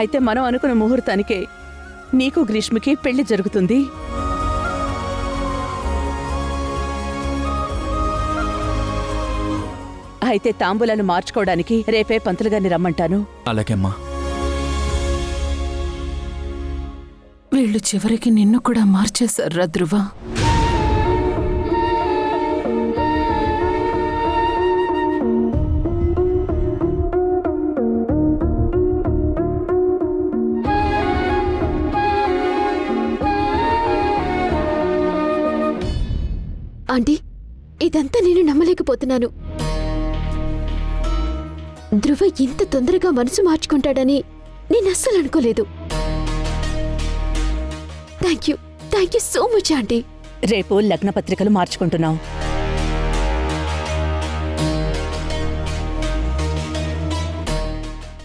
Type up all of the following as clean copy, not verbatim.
అయితే మనం అనుకున్న ముహూర్తానికే నీకు గ్రీష్మకి పెళ్లి జరుగుతుంది. అయితే తాంబూలాలు మార్చుకోవడానికి రేపే పంతులు గారిని రమ్మంటాను. అలాగేమ్మా. వీళ్ళు చివరికి నిన్ను కూడా మార్చేశారా ధ్రువ? ఆంటీ, ఇదంతా నేను నమ్మలేకపోతున్నాను. ధ్రువ ఇంత తొందరగా మనసు మార్చుకుంటాడని నేను అస్సలు అనుకోలేదు. Thank you so much aunty. రేపు లగ్న పత్రికలు మార్చుకుంటున్నాం.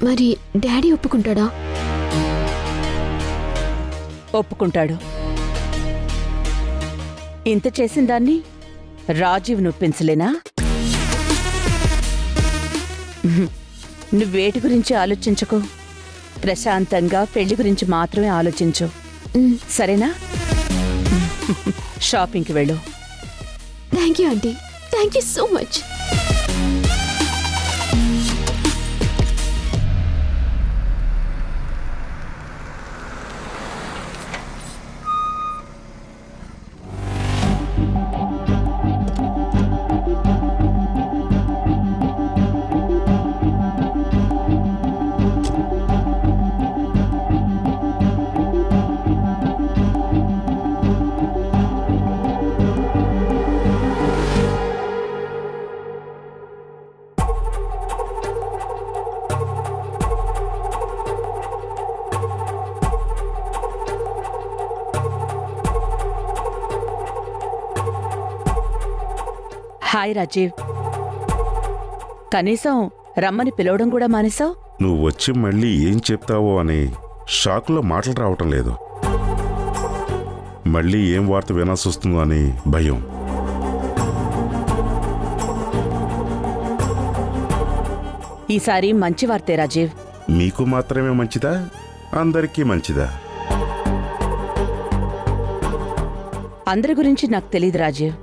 మరి డాడీ ఒప్పుకుంటాడా? ఒప్పుకుంటాడు. ఇంత చేసిన దాన్ని రాజీవ్ నొప్పించలేనా? నువ్వేటి గురించి ఆలోచించకు. ప్రశాంతంగా పెళ్లి గురించి మాత్రమే ఆలోచించు. సరేనా? షాపింగ్కి వెళ్ళు. Thank you aunty. Thank you so much. Hi Rajiv. కనీసం రమ్మని పిలవడం కూడా మానేశావు. నువ్వు వచ్చి మళ్ళీ ఏం చెప్తావో అని షాక్లో మాటలు రావటం లేదు. మళ్ళీ ఏం వార్త వినాల్సి వస్తుందో అని భయం. ఈసారి మంచి వార్తే రాజీవ్. మీకు మాత్రమే మంచిదా, అందరికీ మంచిదా? అందరి గురించి నాకు తెలీదు రాజీవ్.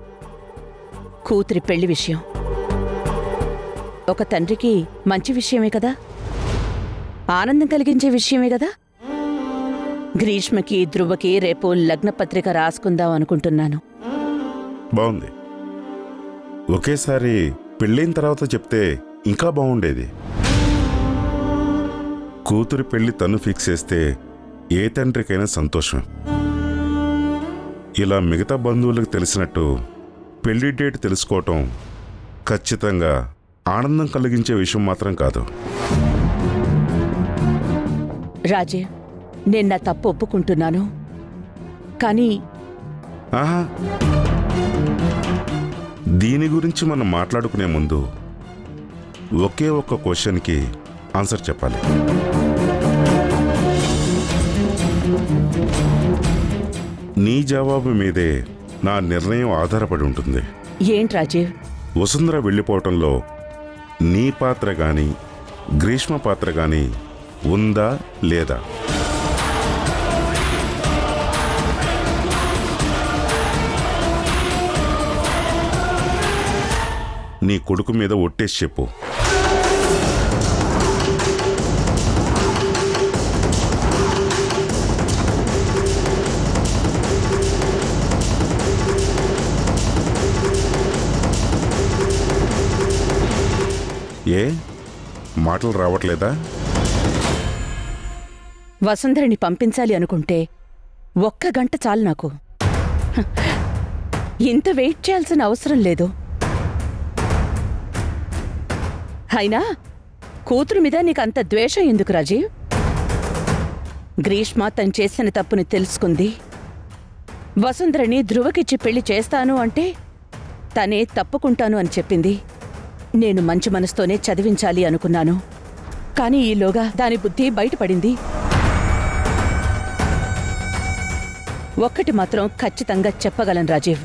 కూతురి పెళ్లి విషయం ఒక తండ్రికి మంచి విషయమే కదా, ఆనందం కలిగించే విషయమే కదా. గ్రీష్మకి ధ్రువకి రేపు లగ్న పత్రిక రాసుకుందాం అనుకుంటున్నాను. బాగుంది. ఒకేసారి పెళ్ళైన తర్వాత చెప్తే ఇంకా బాగుండేది. కూతురి పెళ్లి తను ఫిక్స్ చేస్తే ఏ తండ్రికైనా సంతోషం. ఇలా మిగతా బంధువులకు తెలిసినట్టు పెళ్లి డేట్ తెలుసుకోవటం ఖచ్చితంగా ఆనందం కలిగించే విషయం మాత్రం కాదు. రాజీవ్, నేను నా తప్పు ఒప్పుకుంటున్నాను. కానీ ఆహా, దీని గురించి మనం మాట్లాడుకునే ముందు ఒకే ఒక్క క్వశ్చన్కి ఆన్సర్ చెప్పాలి. నీ జవాబు మీదే నా నిర్ణయం ఆధారపడి ఉంటుంది. ఏంటి రాజీవ్? వసుంధర వెళ్ళిపోవటంలో నీ పాత్ర గాని గ్రీష్మ పాత్ర గాని ఉందా లేదా? నీ కొడుకు మీద ఒట్టేసి చెప్పు. ఏ మాటలు రావట్లేదా? వసుంధరని పంపించాలి అనుకుంటే 1 గంట చాలు నాకు. ఇంత వెయిట్ చేయాల్సిన అవసరం లేదు. అయినా కూతురు మీద నీకంత ద్వేషం ఎందుకు రాజీవ్? గ్రీష్మ తను చేసిన తప్పుని తెలుసుకుంది. వసుంధరని ధ్రువకిచ్చి పెళ్లి చేస్తాను అంటే తనే తప్పుకుంటాను అని చెప్పింది. నేను మంచి మనసుతోనే చదివించాలి అనుకున్నాను. కానీ ఈలోగా దాని బుద్ధి బయటపడింది. ఒక్కటి మాత్రం ఖచ్చితంగా చెప్పగలను రాజీవ్,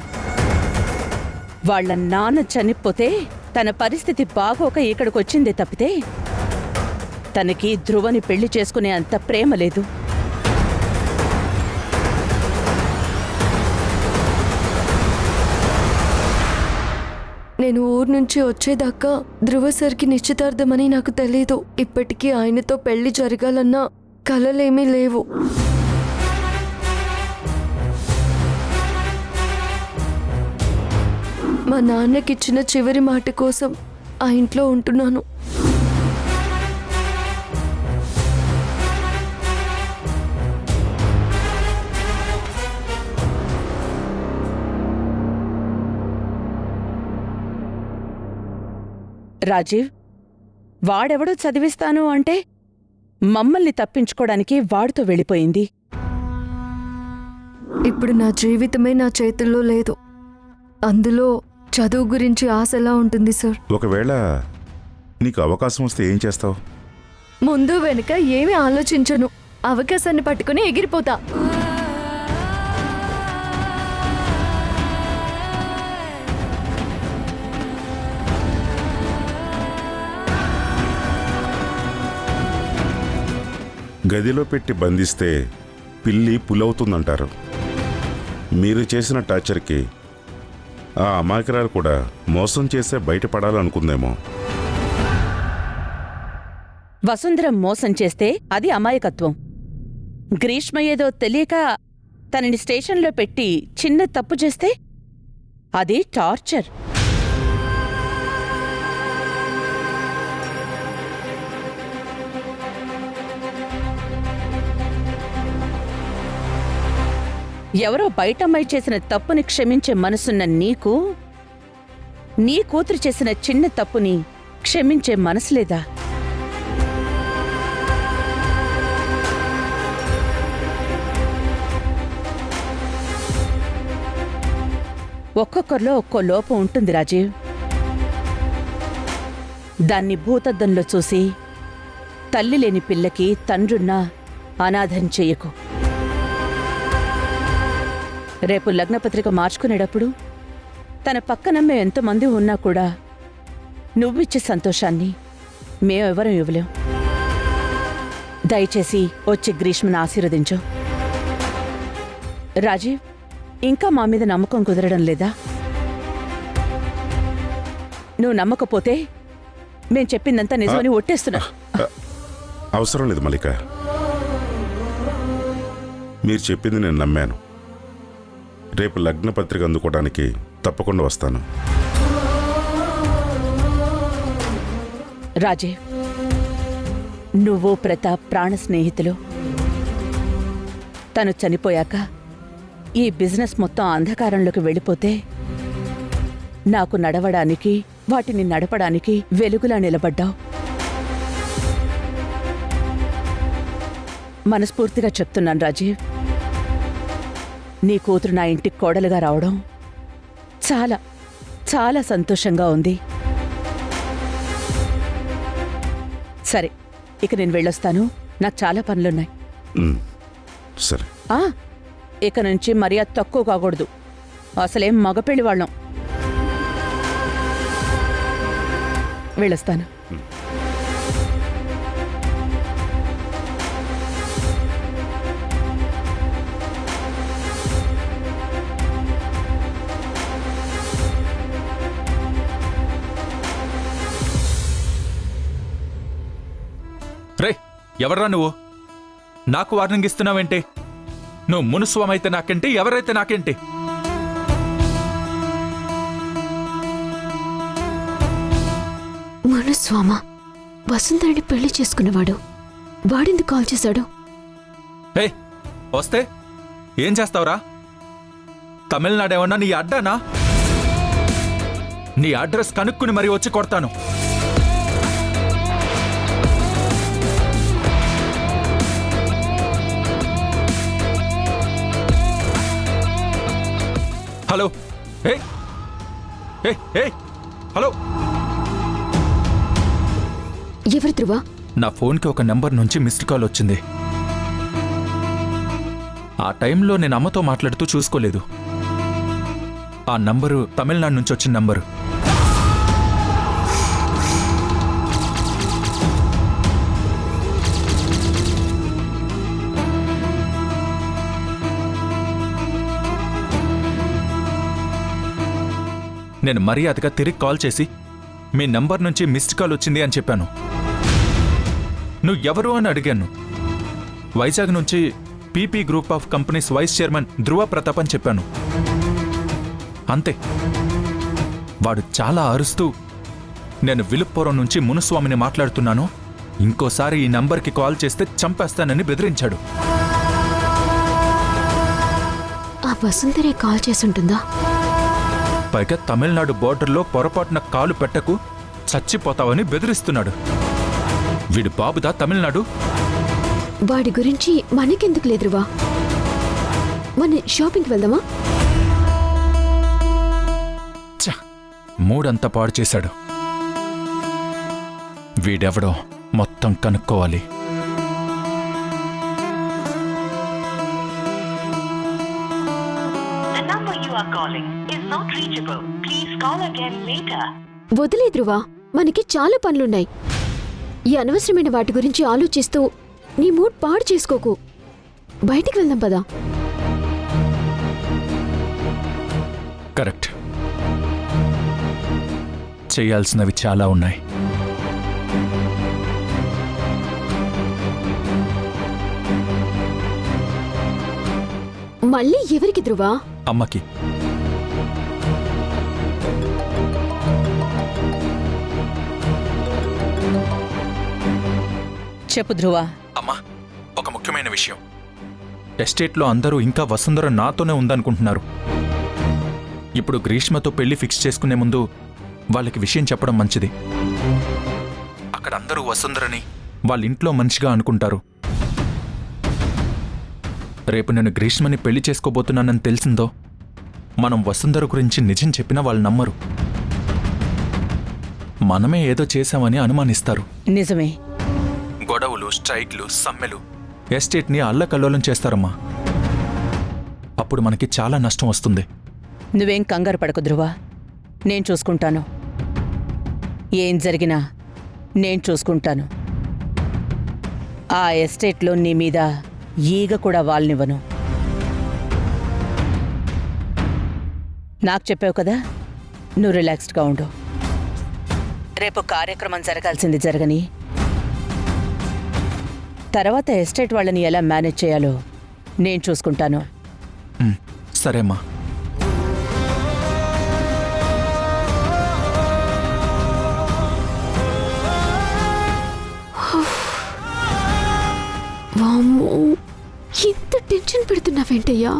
వాళ్ళ నాన్న చనిపోతే తన పరిస్థితి బాగోక ఇక్కడికొచ్చిందే తప్పితే తనకి ధ్రువని పెళ్లి చేసుకునే అంత ప్రేమ లేదు. నేను ఊరు నుంచి వచ్చేదాకా ధ్రువ సార్కి నిశ్చితార్థమని నాకు తెలీదు. ఇప్పటికీ ఆయనతో పెళ్లి జరగాలన్న కలలేమీ లేవు. మా నాన్నకిచ్చిన చివరి మాట కోసం ఆ ఇంట్లో ఉంటున్నాను. రాజీవ్, వాడెవడో చదివిస్తాను అంటే మమ్మల్ని తప్పించుకోవడానికి వాడితో వెళ్ళిపోయింది. ఇప్పుడు నా జీవితమే నా చేతుల్లో లేదు. అందులో చదువు గురించి ఆశ ఎలా ఉంటుంది సార్? ఒకవేళ నీకు అవకాశం వస్తే ఏం చేస్తావు? ముందు వెనుక ఏమీ ఆలోచించను. అవకాశాన్ని పట్టుకుని ఎగిరిపోతా. గదిలో పెట్టి బంధిస్తే పిల్లి పులవుతుందంటారు. మీరు చేసిన టార్చర్కి ఆ అమాయకురాలు కూడా మోసం చేసే బయటపడాలనుకుందేమో. వసుంధర మోసం చేస్తే అది అమాయకత్వం. గ్రీష్మ ఏదో తెలియక తనని స్టేషన్లో పెట్టి చిన్న తప్పు చేస్తే అది టార్చర్. ఎవరో బయటమ్మాయి చేసిన తప్పుని క్షమించే మనసున్న నీకు నీ కూతురు చేసిన చిన్న తప్పుని క్షమించే మనసు లేదా? ఒక్కొక్కరిలో ఒక్కో లోపం ఉంటుంది రాజీవ్. దాన్ని భూతద్దంలో చూసి తల్లి లేని పిల్లకి తండ్రున్నా అనాథం చెయ్యకు. రేపు లగ్నపత్రిక మార్చుకునేటప్పుడు తన పక్కనమ్మే ఎంతమంది ఉన్నా కూడా నువ్విచ్చే సంతోషాన్ని మేమెవరం ఇవ్వలేం. దయచేసి వచ్చి గ్రీష్మను ఆశీర్వదించు. రాజీవ్, ఇంకా మా మీద నమ్మకం కుదరడం లేదా? నువ్వు నమ్మకపోతే మేం చెప్పిందంతా నిజమని ఒట్టేస్తున్నా. అవసరం లేదు మల్లిక. మీరు చెప్పింది నేను నమ్మాను. రేపు లగ్న పత్రిక అందుకోవడానికి తప్పకుండా వస్తాను. రాజీవ్, నువ్వు ప్రతాప్ ప్రాణ స్నేహితులు. తను చనిపోయాక ఈ బిజినెస్ మొత్తం అంధకారంలోకి వెళ్ళిపోతే నాకు నడవడానికి, వాటిని నడపడానికి వెలుగులా నిలబడ్డావు. మనస్ఫూర్తిగా చెప్తున్నాను రాజీవ్, నీ కూతురు నా ఇంటికి కోడలుగా రావడం చాలా చాలా సంతోషంగా ఉంది. సరే, ఇక నేను వెళ్ళొస్తాను. నాకు చాలా పనులున్నాయి. సరే. ఇక నుంచి మర్యాద తక్కువ కాకూడదు. అసలేం మగపెళ్లి వాళ్ళం. వెళ్ళొస్తాను. రే, ఎవర్రా నువ్వు? నాకు వార్నింగ్ ఇస్తున్నావేంటి? నువ్వు మునుస్వామైతే నాకేంటి, ఎవరైతే నాకేంటి? మునుస్వామ వసుంధరని పెళ్లి చేసుకున్నవాడు. వాడెందుకు కాల్ చేశాడు? హే, వస్తే ఏం చేస్తావురా? తమిళనాడేమన్నా నీ అడ్డానా? నీ అడ్రస్ కనుక్కుని మరీ వచ్చి కొడతాను. Hello, hello. ఎవరి ధ్రువ? నా ఫోన్కి ఒక నెంబర్ నుంచి మిస్డ్ కాల్ వచ్చింది. ఆ టైంలో నేను అమ్మతో మాట్లాడుతూ చూసుకోలేదు. ఆ నంబరు తమిళనాడు నుంచి వచ్చిన నంబరు. నేను మర్యాదగా తిరిగి కాల్ చేసి మీ నంబర్ నుంచి మిస్డ్ కాల్ వచ్చింది అని చెప్పాను. నువ్వు ఎవరు అని అడిగాను. వైజాగ్ నుంచి PP group of companies vice chairman Dhruva Pratap అని చెప్పాను. అంతే. వాడు చాలా అరుస్తూ నేను విలుప్పురం నుంచి మునుస్వామిని మాట్లాడుతున్నాను, ఇంకోసారి ఈ నంబర్కి కాల్ చేస్తే చంపేస్తానని బెదిరించాడు. ఆ వసుంధరే కాల్ చేసుంటుందా? పైగా తమిళనాడు బోర్డర్లో పొరపాటున కాలు పెట్టకు చచ్చిపోతావని బెదిరిస్తున్నాడు. వీడు బాబుదా తమిళనాడు? వాడి గురించి మనకెందుకు లేదురువా, మన షాపింగ్కి వెళ్దామా? ఛ! మూడంతా పాడు చేశాడు. వీడెవడో మొత్తం కనుక్కోవాలి. The number you are calling is not reachable. Please call again later. వదిలే ధ్రువ, మనకి చాలా పనులున్నాయి. ఈ అనవసరమైన వాటి గురించి ఆలోచిస్తూ నీ మూడ్ పాడు చేసుకోకు. బయటికి వెళ్దాం పదా. కరెక్ట్. చేయాల్సినవి చాలా ఉన్నాయి. మళ్ళీ ఎవరికి ధ్రువ? అమ్మకి. చెప్పు ధ్రువ. అమ్మా, ఒక ముఖ్యమైన విషయం. ఎస్టేట్లో అందరూ ఇంకా వసుంధర నాతోనే ఉందనుకుంటున్నారు. ఇప్పుడు గ్రీష్మతో పెళ్లి ఫిక్స్ చేసుకునే ముందు వాళ్ళకి విషయం చెప్పడం మంచిది. అక్కడ అందరూ వసుంధరని వాళ్ళ ఇంట్లో మనిషిగా అనుకుంటారు. రేపు నేను గ్రీష్మని పెళ్లి చేసుకోబోతున్నానని తెలిసిందో మనం వసుంధర గురించి నిజం చెప్పినా వాళ్ళు నమ్మరు. మనమే ఏదో చేశామని అనుమానిస్తారు. నిజమే. గొడవలు, స్ట్రైక్లు, సమ్మెలు ఎస్టేట్ని అల్లకల్లోలం చేస్తారమ్మా. అప్పుడు మనకి చాలా నష్టం వస్తుంది. నువ్వేం కంగారు పడకు ధ్రువ, నేను చూసుకుంటాను. ఏం జరిగినా నేను చూసుకుంటాను. ఆ ఎస్టేట్లో నీ మీద ఈగ కూడా వాల్నివ్వను. నాకు చెప్పావు కదా, నువ్వు రిలాక్స్డ్గా ఉండు. రేపు కార్యక్రమం జరగాల్సింది జరగని, తర్వాత ఎస్టేట్ వాళ్ళని ఎలా మేనేజ్ చేయాలో నేను చూసుకుంటాను. సరేమ్మా. వామ్మో, ఇంత టెన్షన్ పెడుతున్నావేంటయ్యా?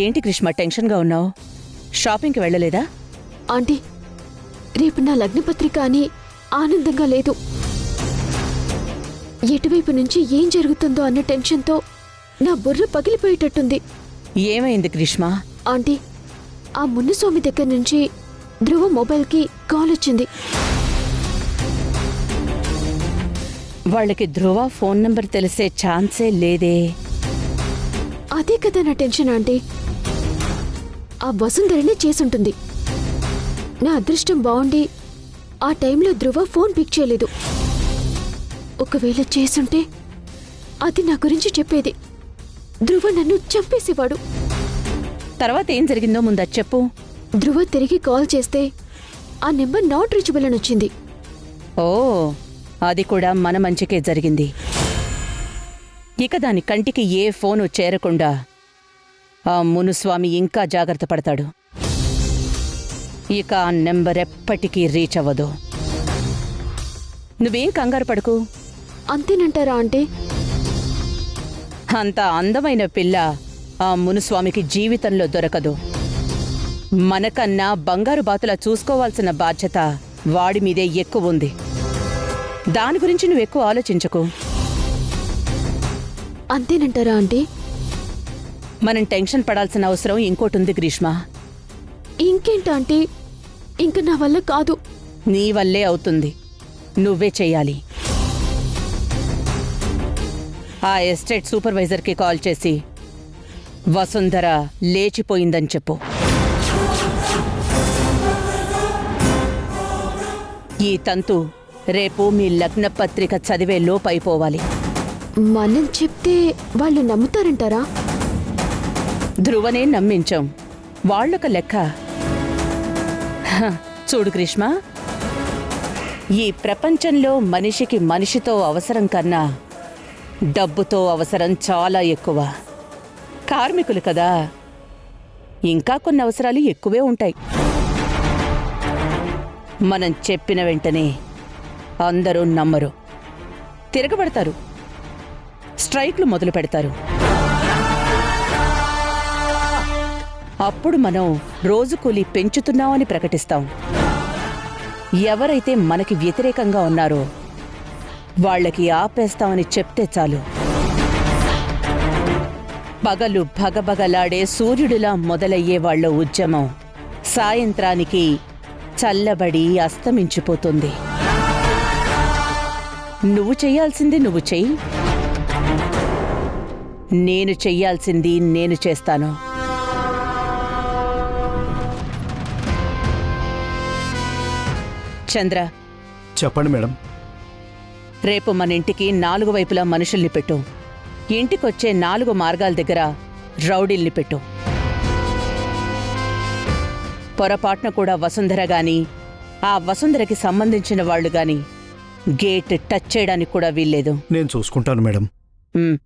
ఏంటి గ్రీష్మ టెన్షన్గా ఉన్నావు? షాపింగ్కి వెళ్ళలేదా? ఆంటీ, రేపు నా లగ్నపత్రిక అని ఆనందంగా లేదు. ఎటువైపు నుంచి ఏం జరుగుతుందో అన్న టెన్షన్తో నా బుర్ర పగిలిపోయేటట్టుంది. ఏమైంది గ్రీష్మ? ఆంటీ, ఆ మున్నుస్వామి దగ్గర నుంచి ధ్రువ మొబైల్కి కాల్ వచ్చింది. వాళ్ళకి ధ్రువ ఫోన్ నంబర్ తెలిసే ఛాన్సే లేదే. అదే కదా నా టెన్షన్ ఆంటీ. ఆ వసుంధరనే చేసుంటుంది. నా అదృష్టం బాగుండి ఆ టైంలో ధ్రువ ఫోన్ పిక్ చేయలేదు. ఒకవేళ చేసుంటే అది నా గురించి చెప్పేది. ధ్రువ నన్ను చంపేసేవాడు. తర్వాత ఏం జరిగిందో ముందు చెప్పు. ధ్రువ తిరిగి కాల్ చేస్తే ఆ నెంబర్ నాట్ రీచబుల్ అని వచ్చింది. ఓ, అది కూడా మన మంచికే జరిగింది. ఇక దాని కంటికి ఏ ఫోను చేరకుండా ఆ మునుస్వామి ఇంకా జాగ్రత్త పడతాడు. ఇక ఆ నెంబర్ ఎప్పటికీ రీచ్ అవ్వదు. నువ్వేం కంగారు పడకు. అంతేనంటారా అంటే? అంత అందమైన పిల్ల ఆ మునుస్వామికి జీవితంలో దొరకదు. మనకన్నా బంగారు బాతులా చూసుకోవాల్సిన బాధ్యత వాడి మీదే ఎక్కువ ఉంది. దాని గురించి నువ్వెక్కువ ఆలోచించకు. అంతేనంటారా అంటే? మనం టెన్షన్ పడాల్సిన అవసరం ఇంకోటి ఉంది గ్రీష్మ. ఇంకేంటాంటీ ఇంక నా వల్ల కాదు. నీ వల్లే అవుతుంది. నువ్వే చెయ్యాలి. ఆ ఎస్టేట్ సూపర్వైజర్కి కాల్ చేసి వసుంధర లేచిపోయిందని చెప్పు. ఈ తంతు రేపు మీ లగ్న పత్రిక చదివే లోపైపోవాలి. మనం చెప్తే వాళ్ళు నమ్ముతారంటారా? ధ్రువనే నమ్మించాం. వాళ్ళొక లెక్క. హ, చూడు గ్రీష్మ, ఈ ప్రపంచంలో మనిషికి మనిషితో అవసరం కన్నా డబ్బుతో అవసరం చాలా ఎక్కువ. కార్మికులు కదా, ఇంకా కొన్ని అవసరాలు ఎక్కువే ఉంటాయి. మనం చెప్పిన వెంటనే అందరూ నమ్మరు, తిరగబడతారు, స్ట్రైక్లు మొదలు పెడతారు. అప్పుడు మనం రోజు కూలీ పెంచుతున్నామని ప్రకటిస్తాం. ఎవరైతే మనకి వ్యతిరేకంగా ఉన్నారో వాళ్ళకి ఆపేస్తామని చెప్తే చాలు. పగలు భగభగలాడే సూర్యుడిలా మొదలయ్యే వాళ్ళ ఉద్యమం సాయంత్రానికి చల్లబడి అస్తమించిపోతుంది. నువ్వు చెయ్యాల్సింది నువ్వు చెయ్యి, నేను చెయ్యాల్సింది నేను చేస్తాను. చంద్ర, చెప్పండి మేడం. రేపు మన ఇంటికి 4 వైపులా మనుషుల్ని పెట్టు. ఇంటికొచ్చే 4 మార్గాల దగ్గర రౌడీల్ని పెట్టు. పొరపాటున కూడా వసుంధర గాని ఆ వసుంధరకి సంబంధించిన వాళ్ళు గాని గేట్ టచ్ చేయడానికి కూడా వీల్లేదు. నేను చూసుకుంటాను మేడం. ఉమ్.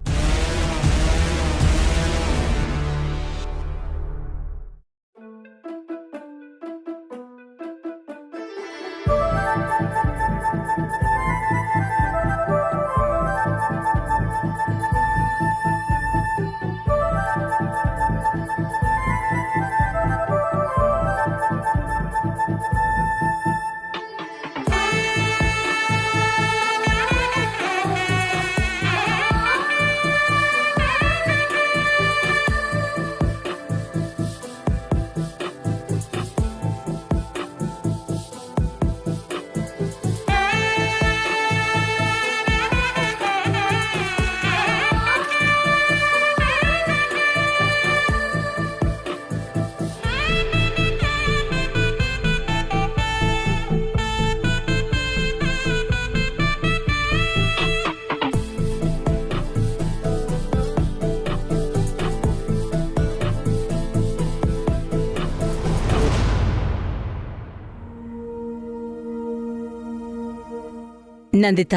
నందిత,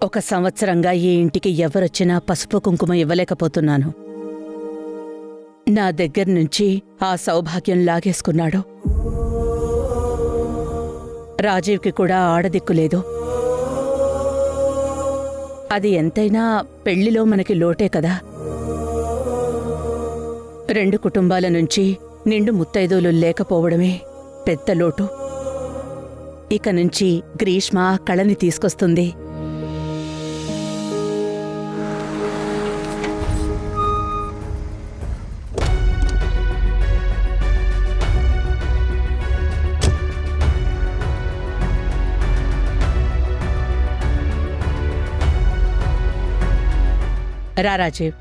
1 సంవత్సరంగా ఈ ఇంటికి ఎవరొచ్చినా పసుపు కుంకుమ ఇవ్వలేకపోతున్నాను. నా దగ్గర నుంచి ఆ సౌభాగ్యం లాగేసుకున్నాడు. రాజీవ్కి కూడా ఆడదిక్కులేదు. అది ఎంతైనా పెళ్లిలో మనకి లోటే కదా. 2 కుటుంబాల నుంచి నిండు ముత్తైదువులు లేకపోవడమే పెద్ద లోటు. ఇక నుంచి గ్రీష్మ కళని తీసుకొస్తుంది. రా రాజీవ్,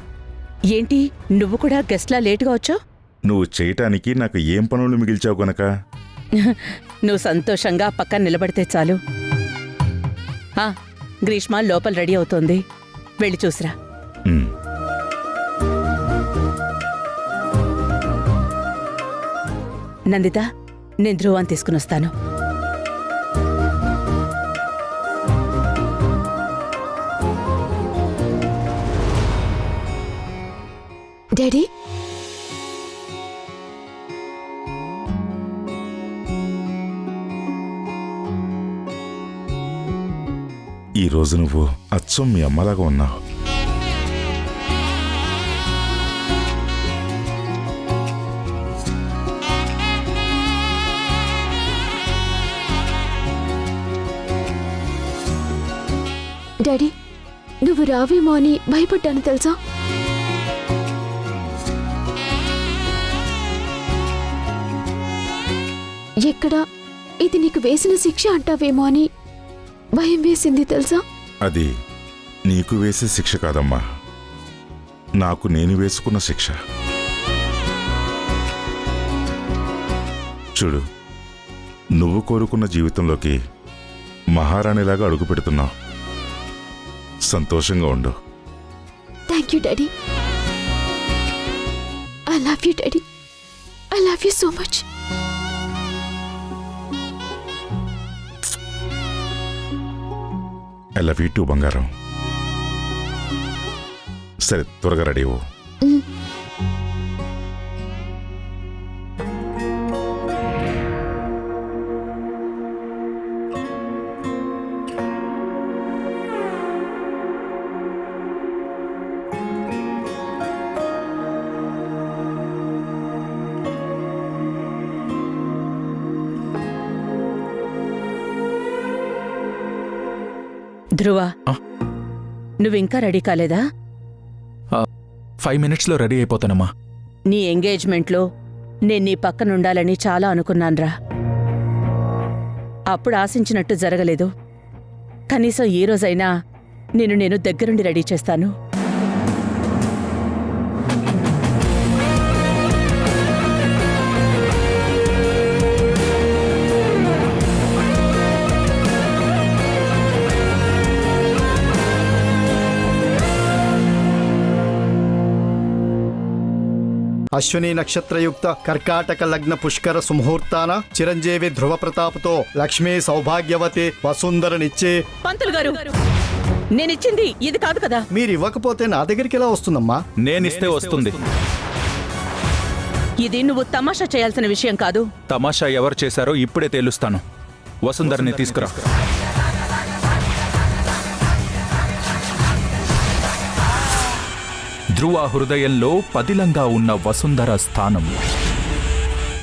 ఏంటి నువ్వు కూడా గెస్ట్లా లేటుగా వచ్చావు? నువ్వు చేయటానికి నాకు ఏం పనులు మిగిల్చావు గనక. నువ్వు సంతోషంగా పక్కన నిలబడితే చాలు. గ్రీష్మ లోపల రెడీ అవుతోంది, వెళ్ళి చూసిరా. ఉమ్. నందిత, నేను ధ్రువాన్ని తీసుకునొస్తాను. డాడీ, ఈ రోజు నువ్వు అచ్చం మీ అమ్మలాగా ఉన్నావు. డాడీ, నువ్వు రావేమో అని భయపడ్డాను తెలుసా? ఎక్కడ ఇది నీకు వేసిన శిక్ష అంటావేమో అని భయం వేసింది తెలుసా? అది నీకు వేసే శిక్ష కాదమ్మా, నాకు నేను వేసుకున్న శిక్ష. చూడు, నువ్వు కోరుకున్న జీవితంలోకి మహారాణిలాగా అడుగు పెడుతున్నావు. సంతోషంగా ఉండు. Thank you daddy. I love you daddy. I love you so much. I love you two బంగారం. సరే, త్వరగా రెడీ అవ్వు. ధ్రువ, ఆ? నువ్వింకా రెడీ కాలేదా? 5 minutesలో రెడీ అయిపోతానమ్మా. నీ ఎంగేజ్మెంట్లో నేను నీ పక్కనుండాలని చాలా అనుకున్నాన్రా. అప్పుడు ఆశించినట్టు జరగలేదు. కనీసం ఈ రోజైనా నేను దగ్గరుండి రెడీ చేస్తాను. అశ్విని నక్షత్రయుక్త కర్కాటక లగ్న పుష్కర సుముహూర్తాన చిరంజీవి ధ్రువ ప్రతాప్తో లక్ష్మీ సౌభాగ్యవతి వసుంధరనిచ్చే. పంతులు గారు, నేనిచ్చింది ఇది కాదు కదా. మీరు ఇవ్వకపోతే నా దగ్గరికి ఎలా వస్తుందమ్మా? నేనిస్తే వస్తుంది. ఇది నువ్వు తమాషా చేయాల్సిన విషయం కాదు. తమాషా ఎవరు చేశారో ఇప్పుడే తేలుస్తాను. వసుంధరని తీసుకురా. ధ్రువ హృదయంలో పదిలంగా ఉన్న వసుంధర స్థానం